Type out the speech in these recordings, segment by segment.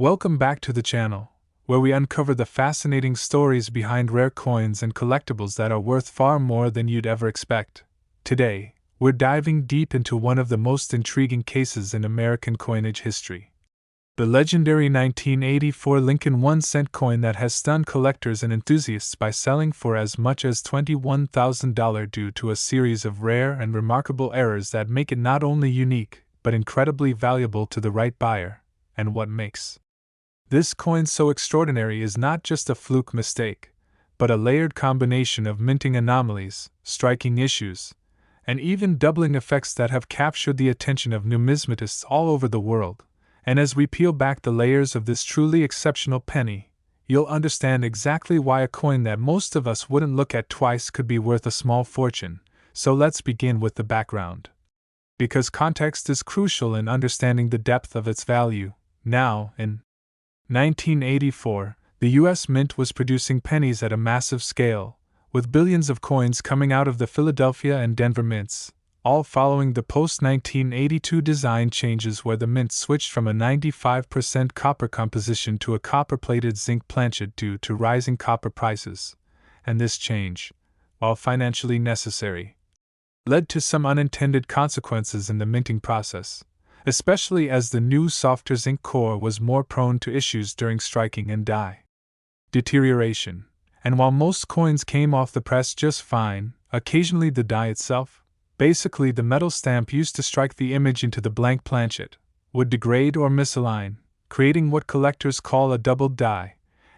Welcome back to the channel, where we uncover the fascinating stories behind rare coins and collectibles that are worth far more than you'd ever expect. Today, we're diving deep into one of the most intriguing cases in American coinage history. The legendary 1984 Lincoln 1-cent coin that has stunned collectors and enthusiasts by selling for as much as $21,000 due to a series of rare and remarkable errors that make it not only unique, but incredibly valuable to the right buyer. And what makes this coin so extraordinary is not just a fluke mistake, but a layered combination of minting anomalies, striking issues, and even doubling effects that have captured the attention of numismatists all over the world. And as we peel back the layers of this truly exceptional penny, you'll understand exactly why a coin that most of us wouldn't look at twice could be worth a small fortune. So let's begin with the background, because context is crucial in understanding the depth of its value. Now, in 1984, the U.S. Mint was producing pennies at a massive scale, with billions of coins coming out of the Philadelphia and Denver mints, all following the post-1982 design changes where the mint switched from a 95% copper composition to a copper-plated zinc planchet due to rising copper prices. And this change, while financially necessary, led to some unintended consequences in the minting process, especially as the new softer zinc core was more prone to issues during striking and die deterioration. And while most coins came off the press just fine, occasionally the die itself, basically the metal stamp used to strike the image into the blank planchet, would degrade or misalign, creating what collectors call a doubled die.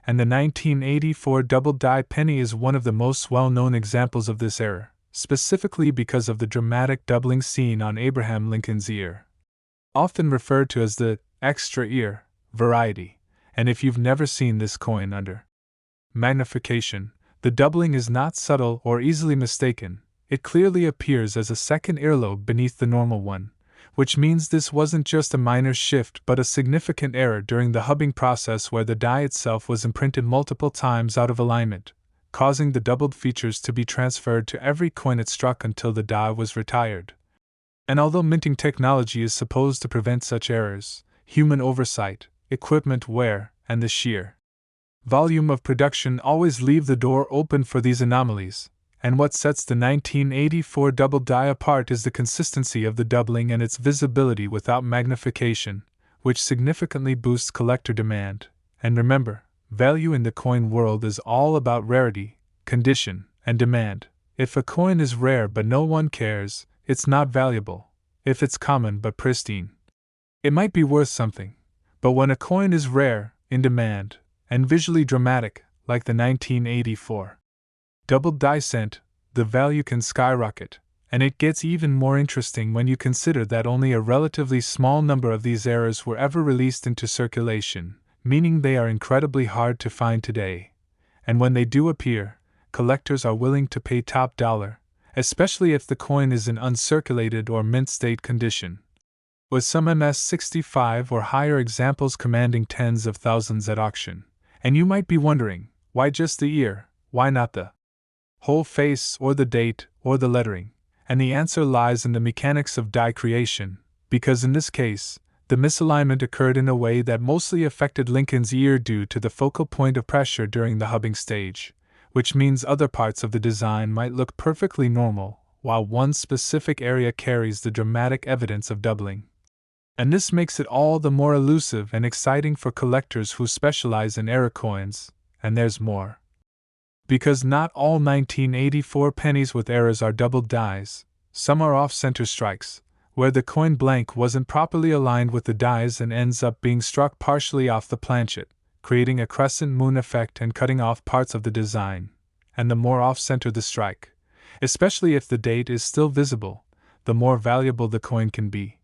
And the 1984 doubled die penny is one of the most well-known examples of this error, specifically because of the dramatic doubling seen on Abraham Lincoln's ear, often referred to as the extra ear variety. And if you've never seen this coin under magnification, the doubling is not subtle or easily mistaken. It clearly appears as a second earlobe beneath the normal one, which means this wasn't just a minor shift but a significant error during the hubbing process where the die itself was imprinted multiple times out of alignment, causing the doubled features to be transferred to every coin it struck until the die was retired. And although minting technology is supposed to prevent such errors, human oversight, equipment wear, and the sheer volume of production always leave the door open for these anomalies. And what sets the 1984 double die apart is the consistency of the doubling and its visibility without magnification, which significantly boosts collector demand. And remember, value in the coin world is all about rarity, condition, and demand. If a coin is rare but no one cares, it's not valuable. If it's common but pristine, it might be worth something. But when a coin is rare, in demand, and visually dramatic, like the 1984 double die cent, the value can skyrocket. And it gets even more interesting when you consider that only a relatively small number of these errors were ever released into circulation, meaning they are incredibly hard to find today. And when they do appear, collectors are willing to pay top dollar, especially if the coin is in uncirculated or mint state condition, with some MS-65 or higher examples commanding tens of thousands at auction. And you might be wondering, why just the ear? Why not the whole face or the date or the lettering? And the answer lies in the mechanics of die creation, because in this case, the misalignment occurred in a way that mostly affected Lincoln's ear due to the focal point of pressure during the hubbing stage, which means other parts of the design might look perfectly normal, while one specific area carries the dramatic evidence of doubling. And this makes it all the more elusive and exciting for collectors who specialize in error coins. And there's more, because not all 1984 pennies with errors are doubled dies. Some are off-center strikes, where the coin blank wasn't properly aligned with the dies and ends up being struck partially off the planchet, creating a crescent moon effect and cutting off parts of the design. And the more off-center the strike, especially if the date is still visible, the more valuable the coin can be,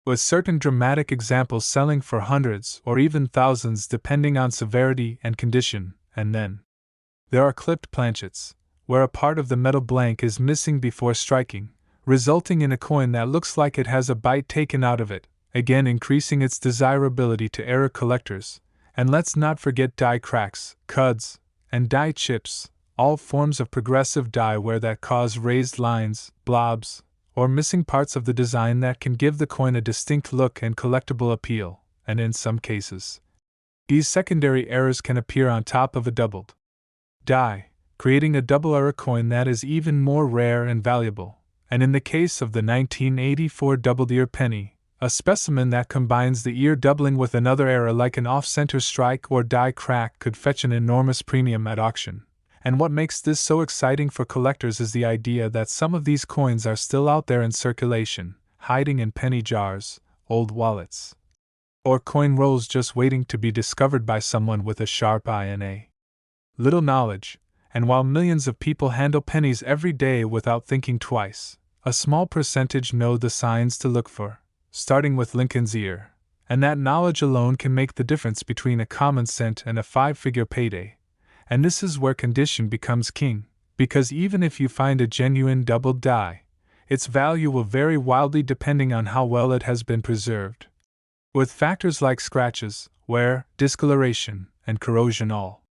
with certain dramatic examples selling for hundreds or even thousands depending on severity and condition. And then there are clipped planchets, where a part of the metal blank is missing before striking, resulting in a coin that looks like it has a bite taken out of it, again increasing its desirability to error collectors. And let's not forget die cracks, cuds, and die chips, all forms of progressive die wear that cause raised lines, blobs, or missing parts of the design that can give the coin a distinct look and collectible appeal. And in some cases, These secondary errors can appear on top of a doubled die, creating a double error coin that is even more rare and valuable. And in the case of the 1984 doubled ear penny, a specimen that combines the ear doubling with another error like an off-center strike or die crack could fetch an enormous premium at auction. And what makes this so exciting for collectors is the idea that some of these coins are still out there in circulation, hiding in penny jars, old wallets, or coin rolls just waiting to be discovered by someone with a sharp eye and a little knowledge. And while millions of people handle pennies every day without thinking twice, a small percentage know the signs to look for, starting with Lincoln's ear. And that knowledge alone can make the difference between a common cent and a five-figure payday. And this is where condition becomes king, because even if you find a genuine doubled die, its value will vary wildly depending on how well it has been preserved, with factors like scratches, wear, discoloration, and corrosion all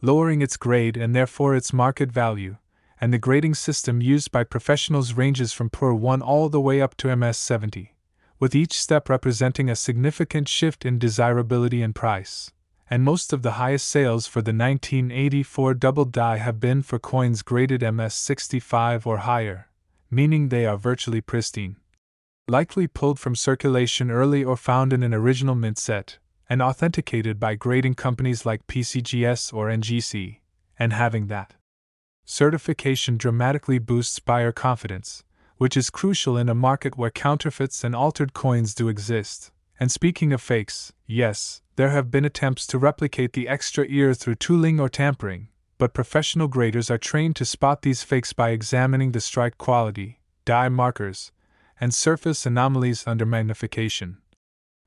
lowering its grade and therefore its market value. And the grading system used by professionals ranges from PUR 1 all the way up to MS 70, with each step representing a significant shift in desirability and price. And most of the highest sales for the 1984 doubled die have been for coins graded MS 65 or higher, meaning they are virtually pristine, likely pulled from circulation early or found in an original mint set, and authenticated by grading companies like PCGS or NGC. And having that certification dramatically boosts buyer confidence, which is crucial in a market where counterfeits and altered coins do exist. And speaking of fakes, yes, there have been attempts to replicate the extra ear through tooling or tampering, but professional graders are trained to spot these fakes by examining the strike quality, die markers, and surface anomalies under magnification.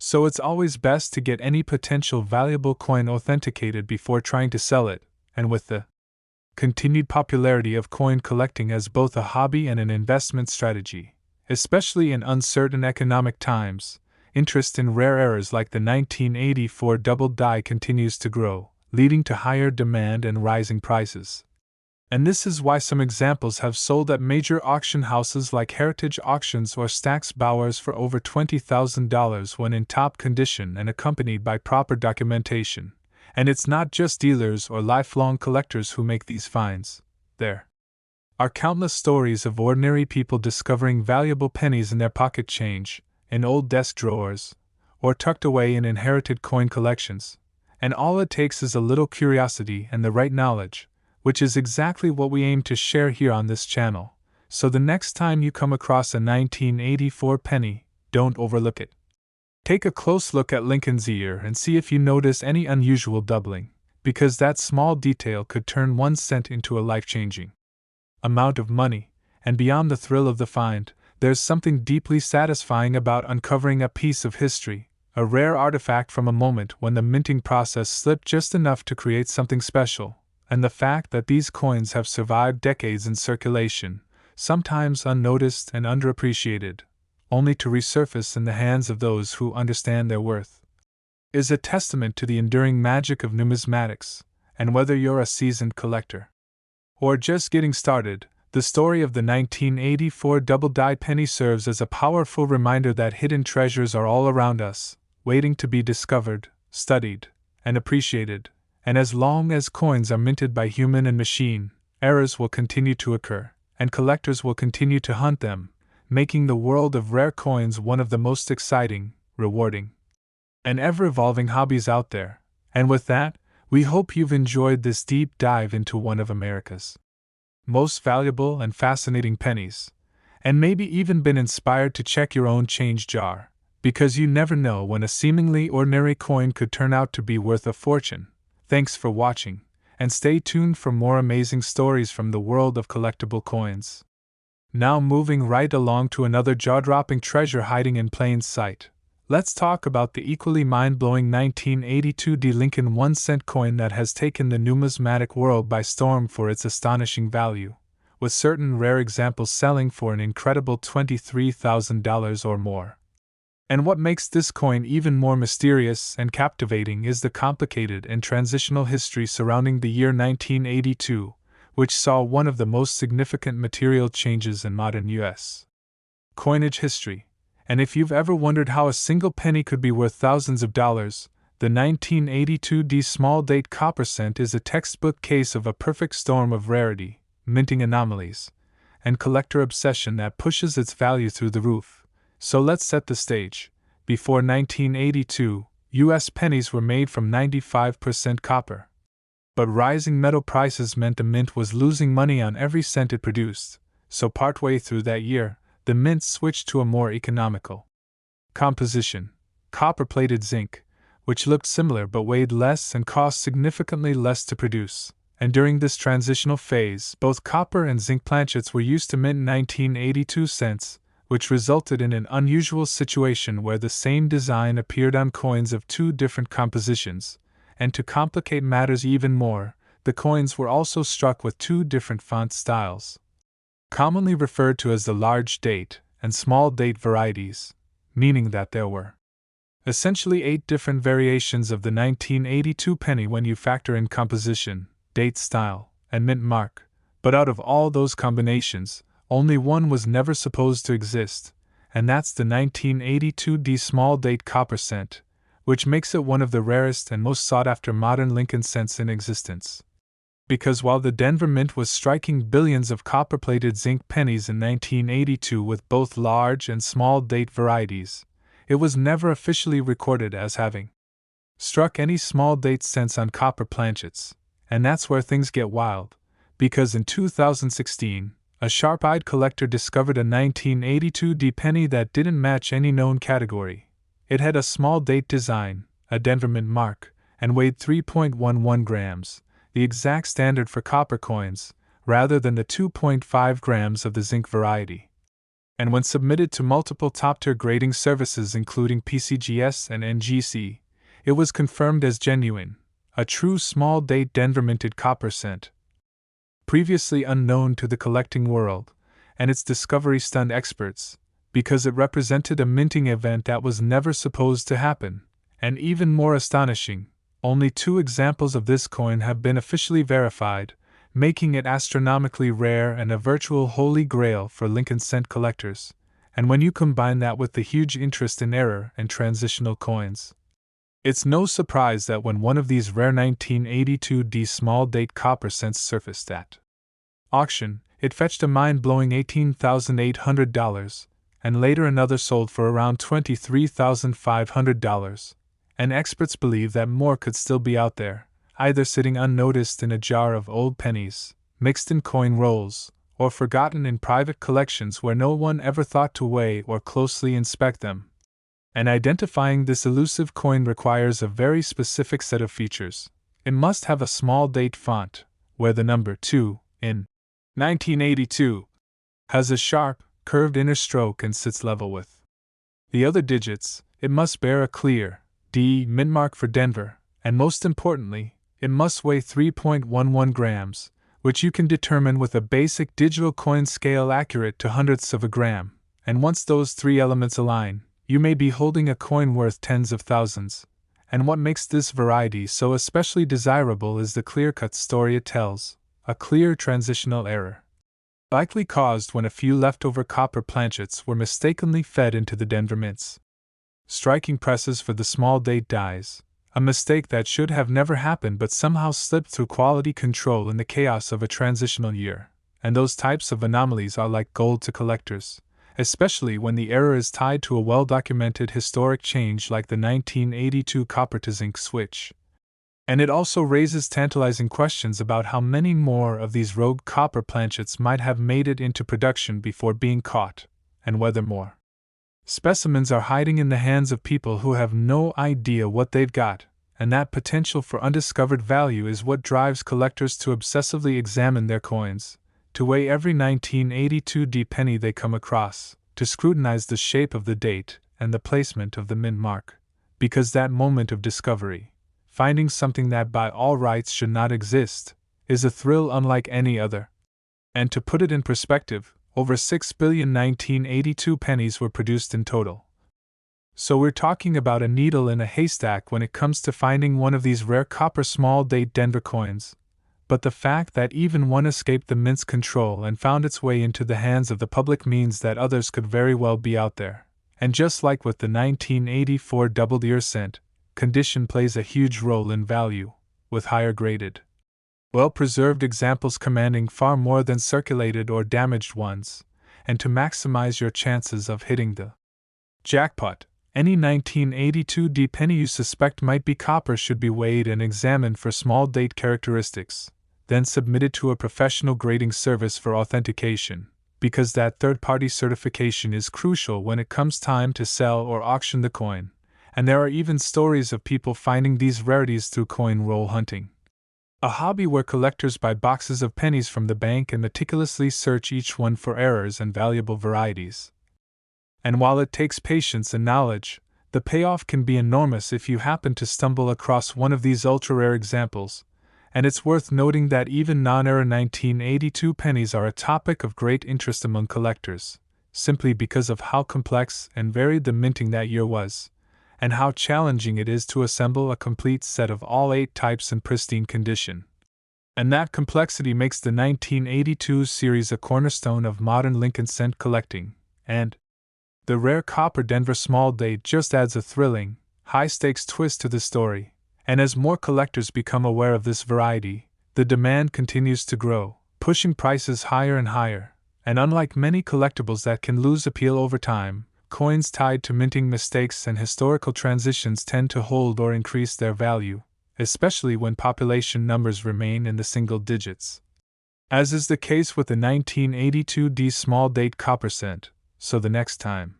So it's always best to get any potential valuable coin authenticated before trying to sell it. And with the continued popularity of coin collecting as both a hobby and an investment strategy, especially in uncertain economic times, interest in rare errors like the 1984 doubled die continues to grow, leading to higher demand and rising prices. And this is why some examples have sold at major auction houses like Heritage Auctions or Stack's Bowers for over $20,000 when in top condition and accompanied by proper documentation. And it's not just dealers or lifelong collectors who make these finds. There are countless stories of ordinary people discovering valuable pennies in their pocket change, in old desk drawers, or tucked away in inherited coin collections. And all it takes is a little curiosity and the right knowledge, which is exactly what we aim to share here on this channel. So the next time you come across a 1984 penny, don't overlook it. Take a close look at Lincoln's ear and see if you notice any unusual doubling, because that small detail could turn 1 cent into a life-changing amount of money. And beyond the thrill of the find, there's something deeply satisfying about uncovering a piece of history, a rare artifact from a moment when the minting process slipped just enough to create something special. And the fact that these coins have survived decades in circulation, sometimes unnoticed and underappreciated, only to resurface in the hands of those who understand their worth, is a testament to the enduring magic of numismatics. And whether you're a seasoned collector or just getting started, the story of the 1984 double die penny serves as a powerful reminder that hidden treasures are all around us, waiting to be discovered, studied, and appreciated. And as long as coins are minted by human and machine, errors will continue to occur, and collectors will continue to hunt them, making the world of rare coins one of the most exciting, rewarding, and ever-evolving hobbies out there. And with that, we hope you've enjoyed this deep dive into one of America's most valuable and fascinating pennies, and maybe even been inspired to check your own change jar, because you never know when a seemingly ordinary coin could turn out to be worth a fortune. Thanks for watching, and stay tuned for more amazing stories from the world of collectible coins. Now moving right along to another jaw-dropping treasure hiding in plain sight, let's talk about the equally mind-blowing 1982 Lincoln 1-cent coin that has taken the numismatic world by storm for its astonishing value, with certain rare examples selling for an incredible $23,000 or more. And what makes this coin even more mysterious and captivating is the complicated and transitional history surrounding the year 1982, which saw one of the most significant material changes in modern U.S. coinage history. And if you've ever wondered how a single penny could be worth thousands of dollars, The 1982 D small date copper cent is a textbook case of a perfect storm of rarity, minting anomalies, and collector obsession that pushes its value through the roof. So let's set the stage. Before 1982, U.S. pennies were made from 95% copper. But rising metal prices meant the mint was losing money on every cent it produced, so partway through that year, the mint switched to a more economical composition: copper-plated zinc, which looked similar but weighed less and cost significantly less to produce. And during this transitional phase, both copper and zinc planchets were used to mint 1982 cents, which resulted in an unusual situation where the same design appeared on coins of two different compositions. And to complicate matters even more, the coins were also struck with two different font styles, commonly referred to as the large date and small date varieties, meaning that there were essentially 8 different variations of the 1982 penny when you factor in composition, date style, and mint mark. But out of all those combinations, only one was never supposed to exist, and that's the 1982 D small date copper cent, which makes it one of the rarest and most sought-after modern Lincoln cents in existence. Because while the Denver Mint was striking billions of copper-plated zinc pennies in 1982 with both large and small date varieties, it was never officially recorded as having struck any small date cents on copper planchets. And that's where things get wild, because in 2016, a sharp-eyed collector discovered a 1982 D penny that didn't match any known category. It had a small date design, a Denver Mint mark, and weighed 3.11 grams, the exact standard for copper coins, rather than the 2.5 grams of the zinc variety. And when submitted to multiple top-tier grading services including PCGS and NGC, it was confirmed as genuine, a true small date Denver minted copper cent. Previously unknown to the collecting world, and its discovery stunned experts, because it represented a minting event that was never supposed to happen. And even more astonishing, only 2 examples of this coin have been officially verified, making it astronomically rare and a virtual holy grail for Lincoln cent collectors. And when you combine that with the huge interest in error and transitional coins, it's no surprise that when one of these rare 1982 D small date copper cents surfaced at auction, it fetched a mind-blowing $18,800, and later another sold for around $23,500. And experts believe that more could still be out there, either sitting unnoticed in a jar of old pennies, mixed in coin rolls, or forgotten in private collections where no one ever thought to weigh or closely inspect them. And identifying this elusive coin requires a very specific set of features. It must have a small date font, where the number 2, in 1982, has a sharp, curved inner stroke and sits level with the other digits. It must bear a clear D mint mark for Denver, and most importantly, it must weigh 3.11 grams, which you can determine with a basic digital coin scale accurate to hundredths of a gram. And once those 3 elements align, you may be holding a coin worth tens of thousands. And what makes this variety so especially desirable is the clear-cut story it tells, a clear transitional error, likely caused when a few leftover copper planchets were mistakenly fed into the Denver mints striking presses for the small date dies, a mistake that should have never happened but somehow slipped through quality control in the chaos of a transitional year. And those types of anomalies are like gold to collectors, especially when the error is tied to a well-documented historic change like the 1982 copper to zinc switch. And it also raises tantalizing questions about how many more of these rogue copper planchets might have made it into production before being caught, and whether more specimens are hiding in the hands of people who have no idea what they've got. And that potential for undiscovered value is what drives collectors to obsessively examine their coins, to weigh every 1982 D penny they come across, to scrutinize the shape of the date and the placement of the mint mark, because that moment of discovery, finding something that by all rights should not exist, is a thrill unlike any other. And to put it in perspective, over 6 billion 1982 pennies were produced in total. So we're talking about a needle in a haystack when it comes to finding one of these rare copper small date Denver coins. But the fact that even one escaped the mint's control and found its way into the hands of the public means that others could very well be out there. And just like with the 1984 double-ear cent, condition plays a huge role in value, with higher graded, well-preserved examples commanding far more than circulated or damaged ones, and to maximize your chances of hitting the jackpot, any 1982 penny you suspect might be copper should be weighed and examined for small date characteristics, then submitted to a professional grading service for authentication, because that third-party certification is crucial when it comes time to sell or auction the coin, and there are even stories of people finding these rarities through coin roll hunting. A hobby where collectors buy boxes of pennies from the bank and meticulously search each one for errors and valuable varieties. And while it takes patience and knowledge, the payoff can be enormous if you happen to stumble across one of these ultra-rare examples, and it's worth noting that even non-era 1982 pennies are a topic of great interest among collectors, simply because of how complex and varied the minting that year was, and how challenging it is to assemble a complete set of all 8 types in pristine condition. And that complexity makes the 1982 series a cornerstone of modern Lincoln cent collecting, and the rare copper Denver small date just adds a thrilling, high-stakes twist to the story, and as more collectors become aware of this variety, the demand continues to grow, pushing prices higher and higher, and unlike many collectibles that can lose appeal over time, coins tied to minting mistakes and historical transitions tend to hold or increase their value, especially when population numbers remain in the single digits. As is the case with the 1982 small date copper cent, so the next time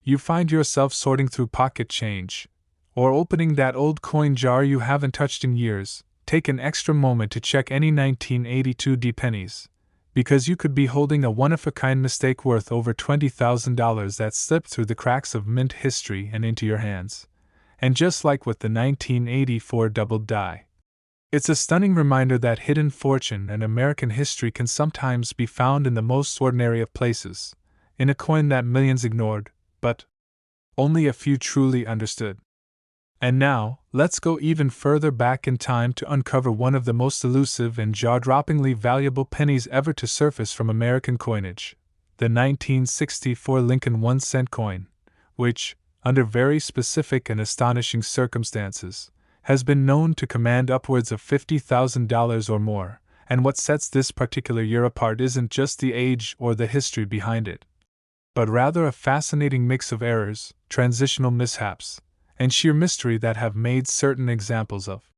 you find yourself sorting through pocket change, or opening that old coin jar you haven't touched in years, take an extra moment to check any 1982 pennies, because you could be holding a one-of-a-kind mistake worth over $20,000 that slipped through the cracks of mint history and into your hands. And just like with the 1984 doubled die, it's a stunning reminder that hidden fortune and American history can sometimes be found in the most ordinary of places, in a coin that millions ignored, but only a few truly understood. And now, let's go even further back in time to uncover one of the most elusive and jaw-droppingly valuable pennies ever to surface from American coinage, the 1964 Lincoln 1-cent coin, which, under very specific and astonishing circumstances, has been known to command upwards of $50,000 or more, and what sets this particular year apart isn't just the age or the history behind it, but rather a fascinating mix of errors, transitional mishaps, and sheer mystery that have made certain examples of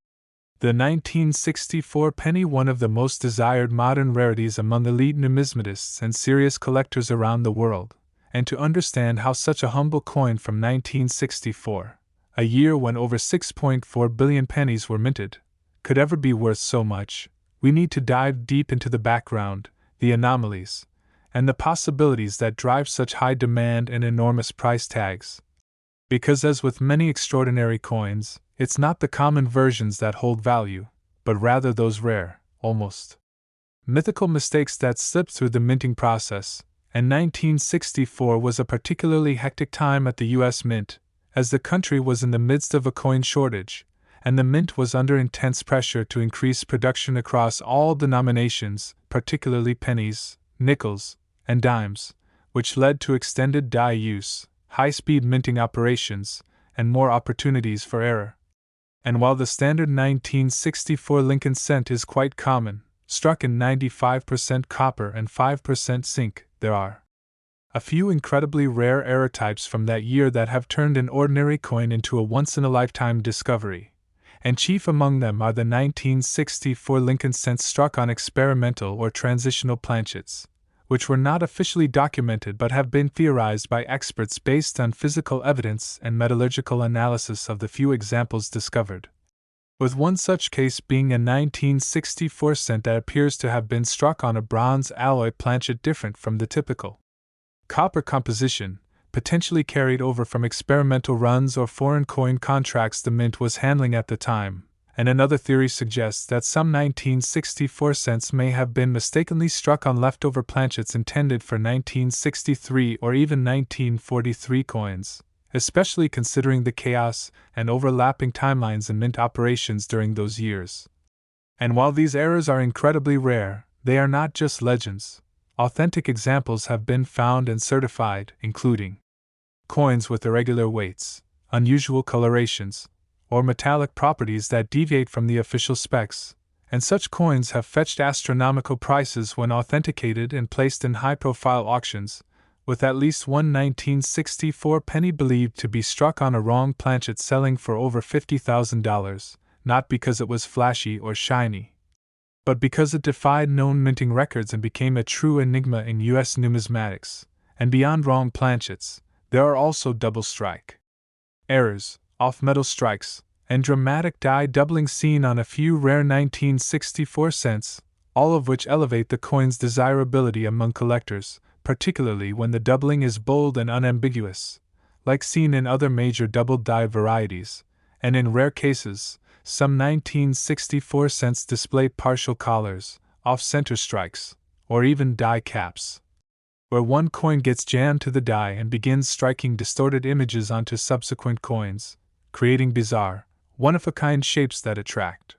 the 1964 penny one of the most desired modern rarities among elite numismatists and serious collectors around the world. And to understand how such a humble coin from 1964, a year when over 6.4 billion pennies were minted, could ever be worth so much, we need to dive deep into the background, the anomalies, and the possibilities that drive such high demand and enormous price tags. Because as with many extraordinary coins, it's not the common versions that hold value, but rather those rare, almost mythical mistakes that slip through the minting process, and 1964 was a particularly hectic time at the U.S. Mint, as the country was in the midst of a coin shortage, and the Mint was under intense pressure to increase production across all denominations, particularly pennies, nickels, and dimes, which led to extended die use, high-speed minting operations, and more opportunities for error. And while the standard 1964 Lincoln cent is quite common, struck in 95% copper and 5% zinc, there are a few incredibly rare error types from that year that have turned an ordinary coin into a once-in-a-lifetime discovery, and chief among them are the 1964 Lincoln cents struck on experimental or transitional planchets, which were not officially documented but have been theorized by experts based on physical evidence and metallurgical analysis of the few examples discovered. With one such case being a 1964 cent that appears to have been struck on a bronze alloy planchet different from the typical copper composition, potentially carried over from experimental runs or foreign coin contracts the mint was handling at the time. And another theory suggests that some 1964 cents may have been mistakenly struck on leftover planchets intended for 1963 or even 1943 coins, especially considering the chaos and overlapping timelines in mint operations during those years. And while these errors are incredibly rare, they are not just legends. Authentic examples have been found and certified, including coins with irregular weights, unusual colorations, or metallic properties that deviate from the official specs, and such coins have fetched astronomical prices when authenticated and placed in high-profile auctions, with at least one 1964 penny believed to be struck on a wrong planchet selling for over $50,000, not because it was flashy or shiny, but because it defied known minting records and became a true enigma in U.S. numismatics. And beyond wrong planchets, there are also double strike errors, off-metal strikes, and dramatic die doubling seen on a few rare 1964 cents, all of which elevate the coin's desirability among collectors, particularly when the doubling is bold and unambiguous, like seen in other major double die varieties, and in rare cases, some 1964 cents display partial collars, off-center strikes, or even die caps, where one coin gets jammed to the die and begins striking distorted images onto subsequent coins, creating bizarre, one-of-a-kind shapes that attract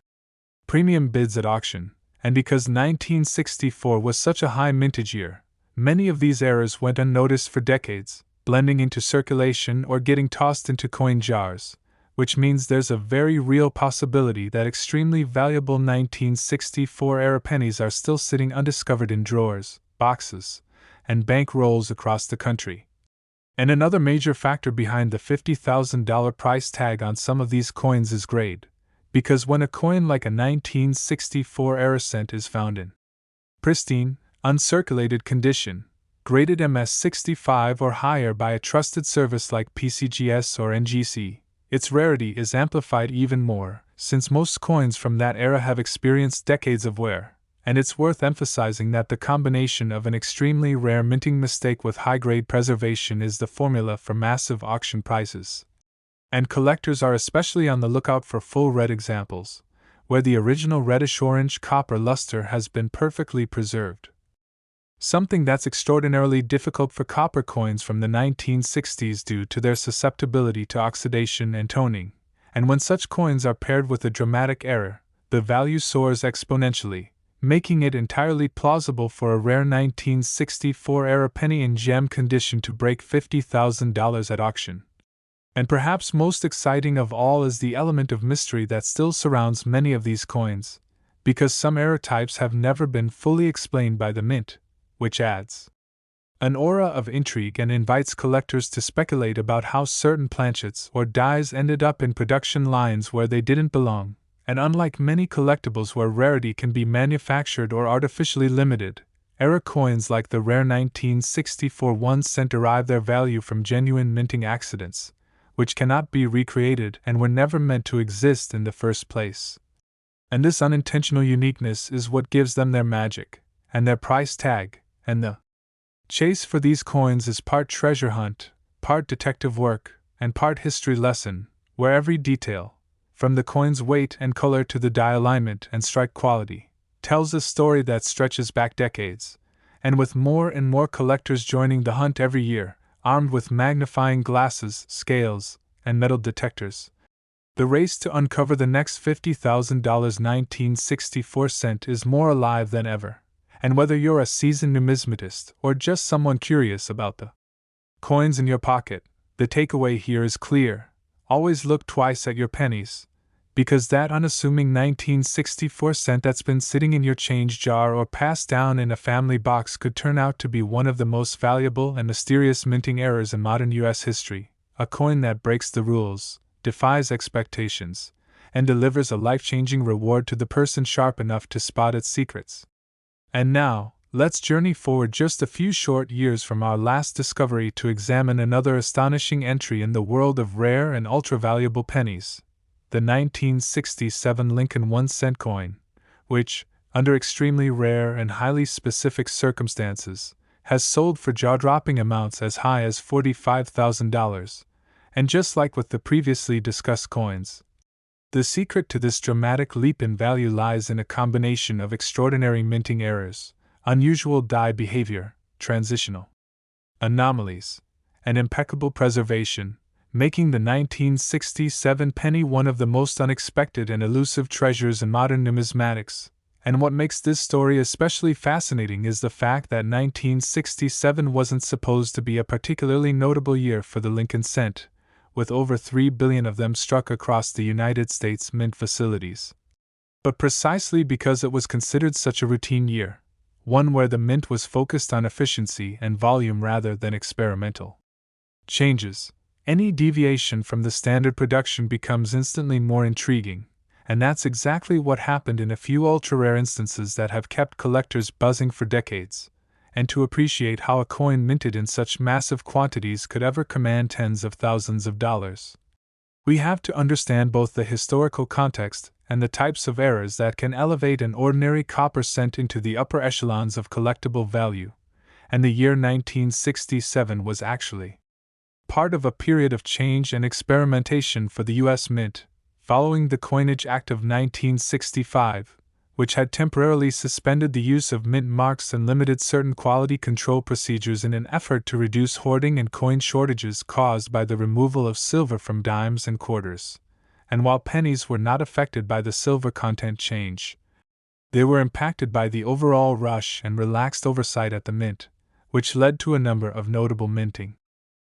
premium bids at auction. And because 1964 was such a high mintage year, many of these errors went unnoticed for decades, blending into circulation or getting tossed into coin jars, which means there's a very real possibility that extremely valuable 1964-era pennies are still sitting undiscovered in drawers, boxes, and bank rolls across the country. And another major factor behind the $50,000 price tag on some of these coins is grade, because when a coin like a 1964-era cent is found in pristine, uncirculated condition, graded MS-65 or higher by a trusted service like PCGS or NGC, its rarity is amplified even more, since most coins from that era have experienced decades of wear, and it's worth emphasizing that the combination of an extremely rare minting mistake with high-grade preservation is the formula for massive auction prices. And collectors are especially on the lookout for full red examples, where the original reddish-orange copper luster has been perfectly preserved. Something that's extraordinarily difficult for copper coins from the 1960s due to their susceptibility to oxidation and toning, and when such coins are paired with a dramatic error, the value soars exponentially, making it entirely plausible for a rare 1964-era penny in gem condition to break $50,000 at auction. And perhaps most exciting of all is the element of mystery that still surrounds many of these coins, because some error types have never been fully explained by the mint, which adds an aura of intrigue and invites collectors to speculate about how certain planchets or dies ended up in production lines where they didn't belong. And unlike many collectibles where rarity can be manufactured or artificially limited, error coins like the rare 1964 1 cent derive their value from genuine minting accidents, which cannot be recreated and were never meant to exist in the first place. And this unintentional uniqueness is what gives them their magic, and their price tag, and the chase for these coins is part treasure hunt, part detective work, and part history lesson, where every detail, from the coin's weight and color to the die alignment and strike quality, tells a story that stretches back decades, and with more and more collectors joining the hunt every year, armed with magnifying glasses, scales, and metal detectors, the race to uncover the next $50,000 1964 cent is more alive than ever. And whether you're a seasoned numismatist or just someone curious about the coins in your pocket, the takeaway here is clear. Always look twice at your pennies, because that unassuming 1964 cent that's been sitting in your change jar or passed down in a family box could turn out to be one of the most valuable and mysterious minting errors in modern U.S. history, a coin that breaks the rules, defies expectations, and delivers a life-changing reward to the person sharp enough to spot its secrets. And now, let's journey forward just a few short years from our last discovery to examine another astonishing entry in the world of rare and ultra-valuable pennies, the 1967 Lincoln 1-cent coin, which, under extremely rare and highly specific circumstances, has sold for jaw-dropping amounts as high as $45,000, and just like with the previously discussed coins, the secret to this dramatic leap in value lies in a combination of extraordinary minting errors, unusual die behavior, transitional anomalies, and impeccable preservation, making the 1967 penny one of the most unexpected and elusive treasures in modern numismatics. And what makes this story especially fascinating is the fact that 1967 wasn't supposed to be a particularly notable year for the Lincoln cent, with over 3 billion of them struck across the United States Mint facilities. But precisely because it was considered such a routine year, one where the Mint was focused on efficiency and volume rather than experimental changes, any deviation from the standard production becomes instantly more intriguing, and that's exactly what happened in a few ultra-rare instances that have kept collectors buzzing for decades. And to appreciate how a coin minted in such massive quantities could ever command tens of thousands of dollars, we have to understand both the historical context and the types of errors that can elevate an ordinary copper cent into the upper echelons of collectible value. And the year 1967 was actually part of a period of change and experimentation for the U.S. Mint, following the Coinage Act of 1965, which had temporarily suspended the use of mint marks and limited certain quality control procedures in an effort to reduce hoarding and coin shortages caused by the removal of silver from dimes and quarters. And while pennies were not affected by the silver content change, they were impacted by the overall rush and relaxed oversight at the mint, which led to a number of notable minting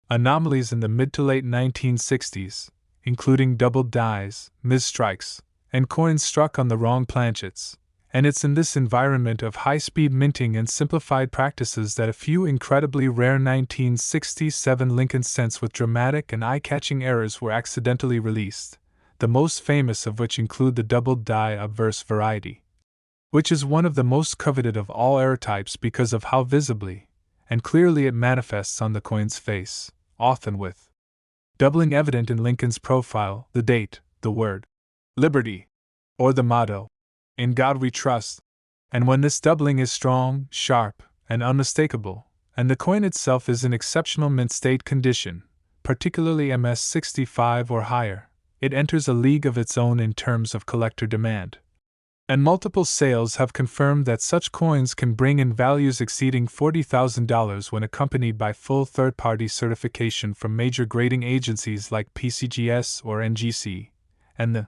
anomalies in the mid to late 1960s, including doubled dies, misstrikes, and coins struck on the wrong planchets. And it's in this environment of high-speed minting and simplified practices that a few incredibly rare 1967 Lincoln cents with dramatic and eye-catching errors were accidentally released, the most famous of which include the doubled die obverse variety, which is one of the most coveted of all error types because of how visibly and clearly it manifests on the coin's face, often with doubling evident in Lincoln's profile, the date, the word Liberty, or the motto, In God We Trust. And when this doubling is strong, sharp, and unmistakable, and the coin itself is in exceptional mint state condition, particularly MS-65 or higher, it enters a league of its own in terms of collector demand. And multiple sales have confirmed that such coins can bring in values exceeding $40,000 when accompanied by full third-party certification from major grading agencies like PCGS or NGC. And the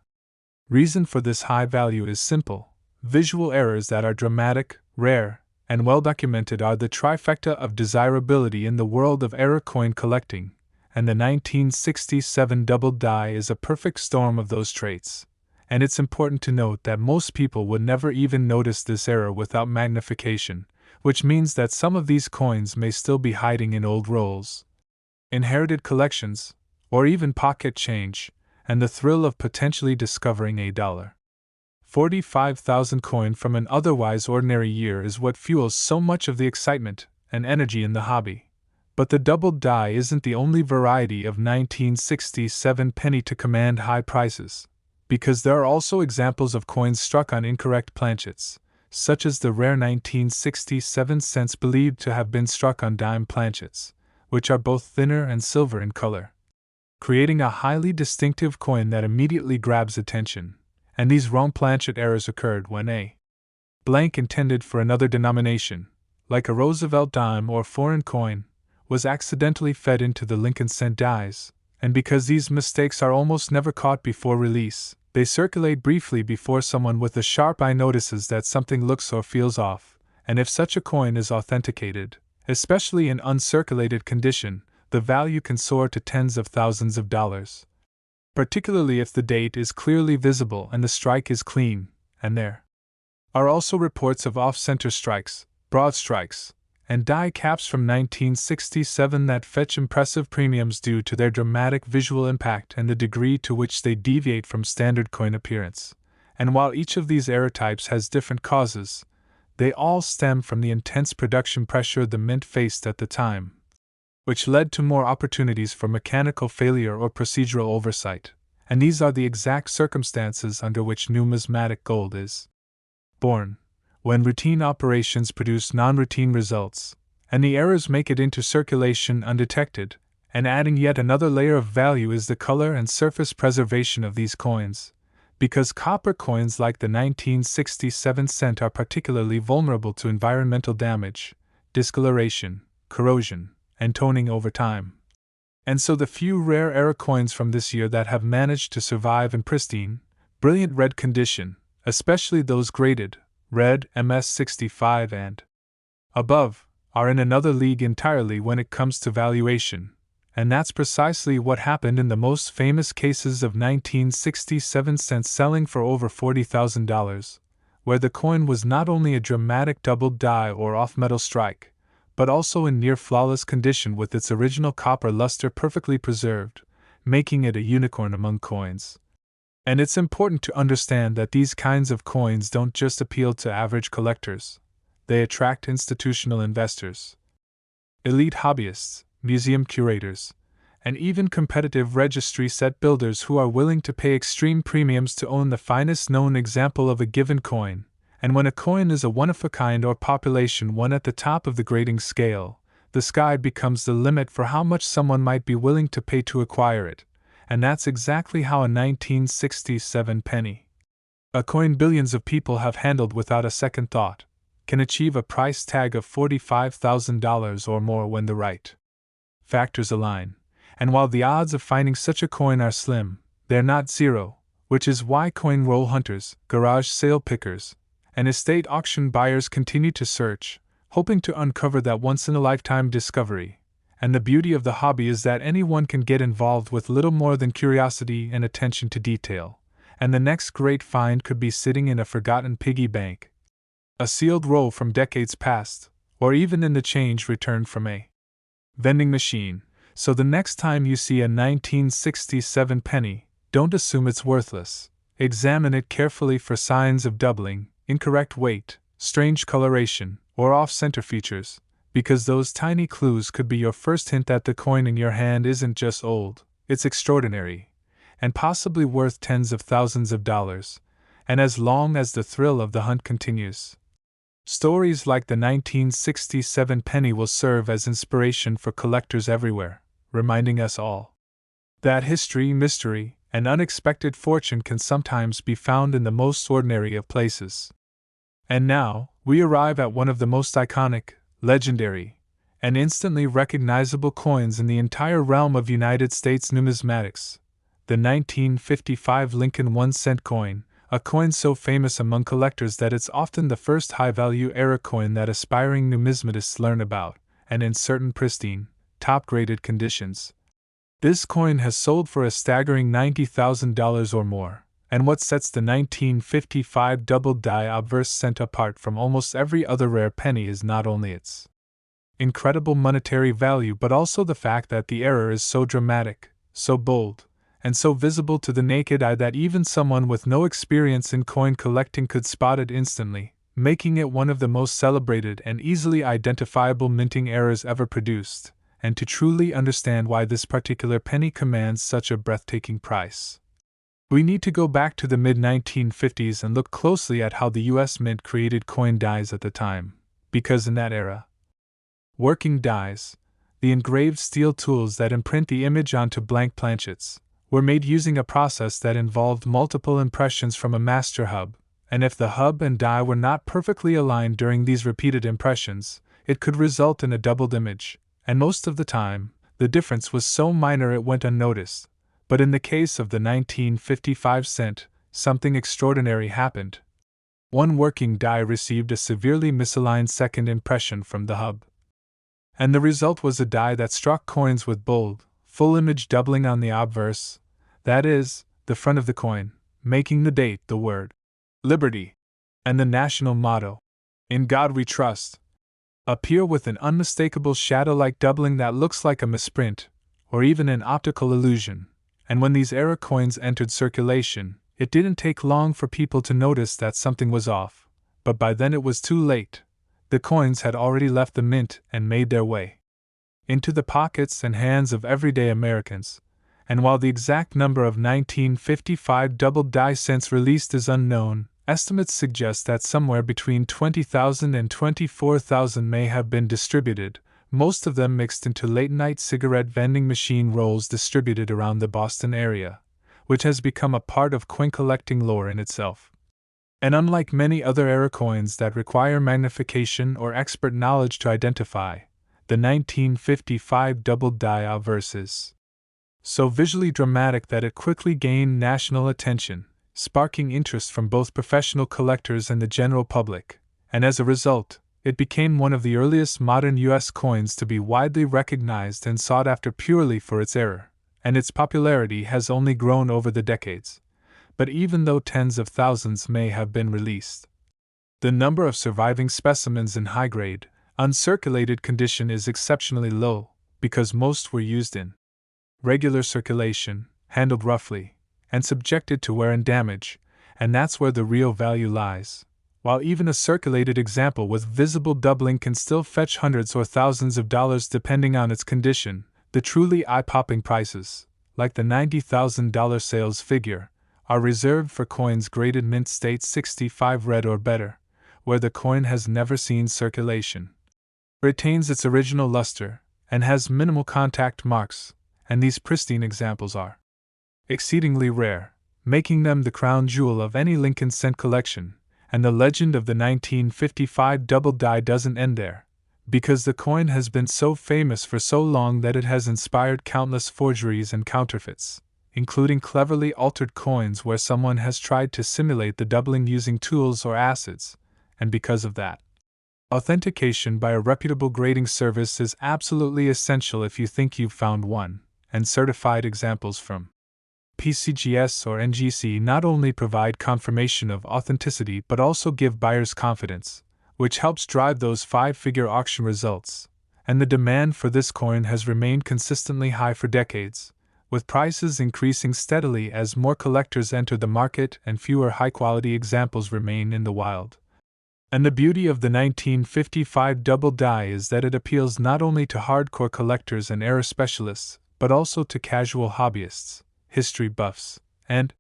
reason for this high value is simple. Visual errors that are dramatic, rare, and well documented are the trifecta of desirability in the world of error coin collecting, and the 1967 doubled die is a perfect storm of those traits. And it's important to note that most people would never even notice this error without magnification, which means that some of these coins may still be hiding in old rolls, inherited collections, or even pocket change, and the thrill of potentially discovering a $45,000 coin from an otherwise ordinary year is what fuels so much of the excitement and energy in the hobby. But the doubled die isn't the only variety of 1967 penny to command high prices, because there are also examples of coins struck on incorrect planchets, such as the rare 1967 cents believed to have been struck on dime planchets, which are both thinner and silver in color, creating a highly distinctive coin that immediately grabs attention. And these wrong planchet errors occurred when a blank intended for another denomination, like a Roosevelt dime or foreign coin, was accidentally fed into the Lincoln cent dies, and because these mistakes are almost never caught before release, they circulate briefly before someone with a sharp eye notices that something looks or feels off, and if such a coin is authenticated, especially in uncirculated condition, the value can soar to tens of thousands of dollars. Particularly if the date is clearly visible and the strike is clean, and there are also reports of off-center strikes, broad strikes, and die caps from 1967 that fetch impressive premiums due to their dramatic visual impact and the degree to which they deviate from standard coin appearance. And while each of these error types has different causes, they all stem from the intense production pressure the mint faced at the time, which led to more opportunities for mechanical failure or procedural oversight. And these are the exact circumstances under which numismatic gold is born, when routine operations produce non-routine results, and the errors make it into circulation undetected. And adding yet another layer of value is the color and surface preservation of these coins, because copper coins like the 1967 cent are particularly vulnerable to environmental damage, discoloration, corrosion, and toning over time. And so the few rare error coins from this year that have managed to survive in pristine, brilliant red condition, especially those graded red MS-65 and above, are in another league entirely when it comes to valuation, And that's precisely what happened in the most famous cases of 1967 cents selling for over $40,000, where the coin was not only a dramatic doubled die or off-metal strike, but also in near-flawless condition with its original copper luster perfectly preserved, making it a unicorn among coins. And it's important to understand that these kinds of coins don't just appeal to average collectors, they attract institutional investors, elite hobbyists, museum curators, and even competitive registry set builders who are willing to pay extreme premiums to own the finest known example of a given coin. And when a coin is a one-of-a-kind or population one at the top of the grading scale, the sky becomes the limit for how much someone might be willing to pay to acquire it, and that's exactly how a 1967 penny, a coin billions of people have handled without a second thought, can achieve a price tag of $45,000 or more when the right factors align. And while the odds of finding such a coin are slim, they're not zero, which is why coin roll hunters, garage sale pickers, and estate auction buyers continue to search, hoping to uncover that once-in-a-lifetime discovery. And the beauty of the hobby is that anyone can get involved with little more than curiosity and attention to detail, and the next great find could be sitting in a forgotten piggy bank, a sealed roll from decades past, or even in the change returned from a vending machine. So the next time you see a 1967 penny, don't assume it's worthless. Examine it carefully for signs of doubling, incorrect weight, strange coloration, or off-center features, because those tiny clues could be your first hint that the coin in your hand isn't just old, it's extraordinary, and possibly worth tens of thousands of dollars, and as long as the thrill of the hunt continues. Stories like the 1967 penny will serve as inspiration for collectors everywhere, reminding us all that history, mystery, and unexpected fortune can sometimes be found in the most ordinary of places. And now, we arrive at one of the most iconic, legendary, and instantly recognizable coins in the entire realm of United States numismatics, the 1955 Lincoln 1-cent coin, a coin so famous among collectors that it's often the first high-value era coin that aspiring numismatists learn about, and in certain pristine, top-graded conditions. This coin has sold for a staggering $90,000 or more, and what sets the 1955 double-die obverse cent apart from almost every other rare penny is not only its incredible monetary value but also the fact that the error is so dramatic, so bold, and so visible to the naked eye that even someone with no experience in coin collecting could spot it instantly, making it one of the most celebrated and easily identifiable minting errors ever produced. And to truly understand why this particular penny commands such a breathtaking price, we need to go back to the mid-1950s and look closely at how the U.S. Mint created coin dies at the time, because in that era, working dies, the engraved steel tools that imprint the image onto blank planchets, were made using a process that involved multiple impressions from a master hub, and if the hub and die were not perfectly aligned during these repeated impressions, it could result in a doubled image, and most of the time, the difference was so minor it went unnoticed. But in the case of the 1955 cent, something extraordinary happened. One working die received a severely misaligned second impression from the hub, and the result was a die that struck coins with bold, full image doubling on the obverse, that is, the front of the coin, making the date, the word Liberty, and the national motto, In God We Trust, appear with an unmistakable shadow-like doubling that looks like a misprint, or even an optical illusion. And when these era coins entered circulation, it didn't take long for people to notice that something was off, but by then it was too late. The coins had already left the mint and made their way into the pockets and hands of everyday Americans, and while the exact number of 1955 double-die cents released is unknown, estimates suggest that somewhere between 20,000 and 24,000 may have been distributed, most of them mixed into late-night cigarette vending machine rolls distributed around the Boston area, which has become a part of coin collecting lore in itself. And unlike many other era coins that require magnification or expert knowledge to identify, the 1955 double-die obverse is so visually dramatic that it quickly gained national attention, sparking interest from both professional collectors and the general public, and as a result, it became one of the earliest modern U.S. coins to be widely recognized and sought after purely for its era, and its popularity has only grown over the decades. But even though tens of thousands may have been released, the number of surviving specimens in high-grade, uncirculated condition is exceptionally low, because most were used in regular circulation, handled roughly, and subjected to wear and damage, and that's where the real value lies. While even a circulated example with visible doubling can still fetch hundreds or thousands of dollars depending on its condition, the truly eye-popping prices, like the $90,000 sales figure, are reserved for coins graded mint state 65 red or better, where the coin has never seen circulation, retains its original luster, and has minimal contact marks, and these pristine examples are exceedingly rare, making them the crown jewel of any Lincoln cent collection. And the legend of the 1955 double die doesn't end there, because the coin has been so famous for so long that it has inspired countless forgeries and counterfeits, including cleverly altered coins where someone has tried to simulate the doubling using tools or acids, and because of that, authentication by a reputable grading service is absolutely essential if you think you've found one, and certified examples from PCGS or NGC not only provide confirmation of authenticity but also give buyers confidence, which helps drive those five-figure auction results, and the demand for this coin has remained consistently high for decades, with prices increasing steadily as more collectors enter the market and fewer high-quality examples remain in the wild. And the beauty of the 1955 double die is that it appeals not only to hardcore collectors and era specialists, but also to casual hobbyists, history buffs, and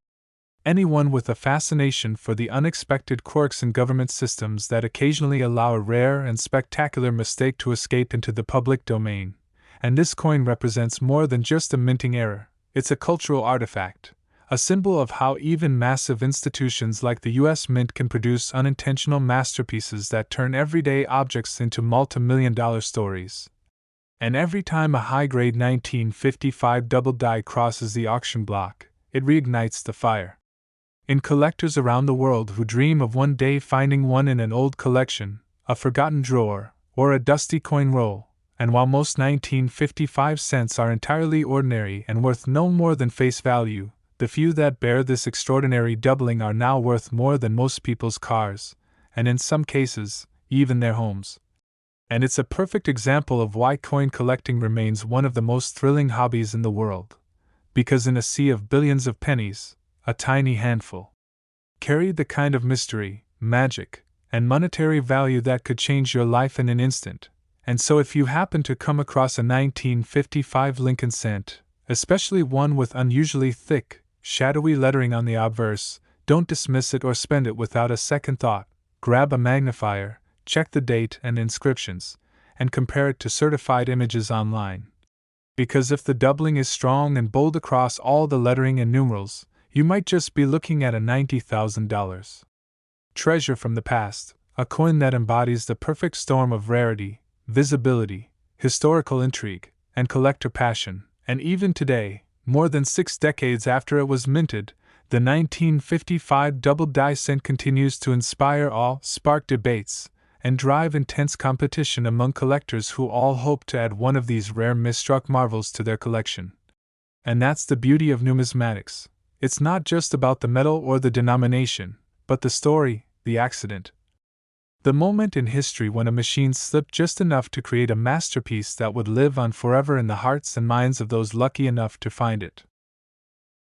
anyone with a fascination for the unexpected quirks in government systems that occasionally allow a rare and spectacular mistake to escape into the public domain. And this coin represents more than just a minting error, it's a cultural artifact, a symbol of how even massive institutions like the U.S. Mint can produce unintentional masterpieces that turn everyday objects into multi-million-dollar stories. And every time a high-grade 1955 double die crosses the auction block, it reignites the fire in collectors around the world who dream of one day finding one in an old collection, a forgotten drawer, or a dusty coin roll. And while most 1955 cents are entirely ordinary and worth no more than face value, the few that bear this extraordinary doubling are now worth more than most people's cars, and in some cases, even their homes. And it's a perfect example of why coin collecting remains one of the most thrilling hobbies in the world. Because in a sea of billions of pennies, a tiny handful carry the kind of mystery, magic, and monetary value that could change your life in an instant. And so if you happen to come across a 1955 Lincoln cent, especially one with unusually thick, shadowy lettering on the obverse, don't dismiss it or spend it without a second thought. Grab a magnifier, check the date and inscriptions, and compare it to certified images online. Because if the doubling is strong and bold across all the lettering and numerals, you might just be looking at a $90,000 treasure from the past, a coin that embodies the perfect storm of rarity, visibility, historical intrigue, and collector passion. And even today, more than 6 decades after it was minted, the 1955 double die cent continues to inspire awe, spark debates, and drive intense competition among collectors who all hope to add one of these rare misstruck marvels to their collection. And that's the beauty of numismatics. It's not just about the metal or the denomination, but the story, the accident. The moment in history when a machine slipped just enough to create a masterpiece that would live on forever in the hearts and minds of those lucky enough to find it.